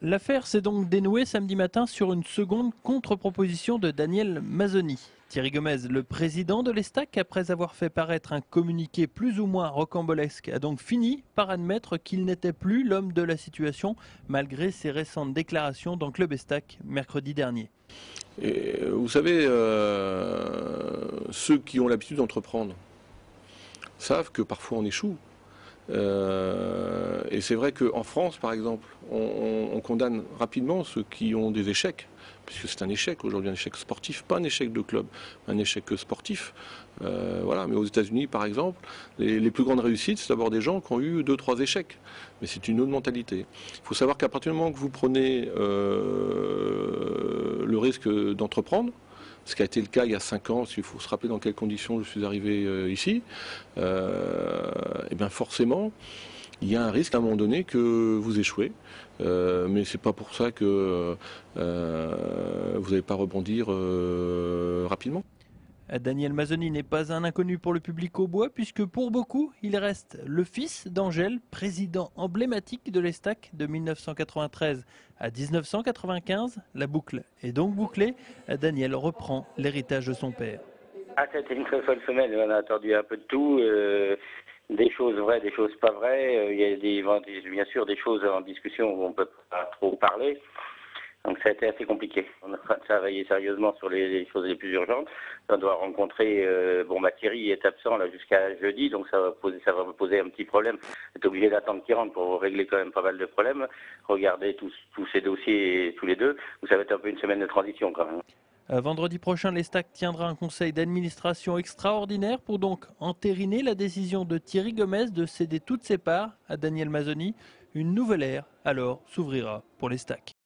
L'affaire s'est donc dénouée samedi matin sur une seconde contre-proposition de Daniel Mazzoni. Thierry Gomez, le président de l'Estac, après avoir fait paraître un communiqué plus ou moins rocambolesque, a donc fini par admettre qu'il n'était plus l'homme de la situation, malgré ses récentes déclarations dans Club Estac mercredi dernier. Et, vous savez, ceux qui ont l'habitude d'entreprendre savent que parfois on échoue. Et c'est vrai qu'en France, par exemple, on condamne rapidement ceux qui ont des échecs, puisque c'est un échec aujourd'hui, un échec sportif, pas un échec de club, un échec sportif. Voilà. Mais aux États-Unis, par exemple, les plus grandes réussites, c'est d'abord des gens qui ont eu 2-3 échecs. Mais c'est une autre mentalité. Il faut savoir qu'à partir du moment que vous prenez le risque d'entreprendre, ce qui a été le cas il y a 5 ans, s'il faut se rappeler dans quelles conditions je suis arrivé ici, et bien forcément, il y a un risque à un moment donné que vous échouez. Mais c'est pas pour ça que vous n'allez pas rebondir rapidement. Daniel Mazzoni n'est pas un inconnu pour le public au bois, puisque pour beaucoup, il reste le fils d'Angèle, président emblématique de l'Estac de 1993 à 1995. La boucle est donc bouclée. Daniel reprend l'héritage de son père. Ah, c'était une très bonne semaine. On a entendu un peu de tout. Des choses vraies, des choses pas vraies. Il y a bien sûr des choses en discussion où on ne peut pas trop parler. Donc ça a été assez compliqué. On est en train de travailler sérieusement sur les choses les plus urgentes. On doit rencontrer, Thierry est absent là jusqu'à jeudi, donc ça va me poser un petit problème. On est obligé d'attendre qu'il rentre pour régler quand même pas mal de problèmes. Regarder tous ces dossiers tous les deux. Ça va être un peu une semaine de transition quand même. Vendredi prochain, l'Estac tiendra un conseil d'administration extraordinaire pour donc entériner la décision de Thierry Gomez de céder toutes ses parts à Daniel Mazzoni. Une nouvelle ère alors s'ouvrira pour l'Estac.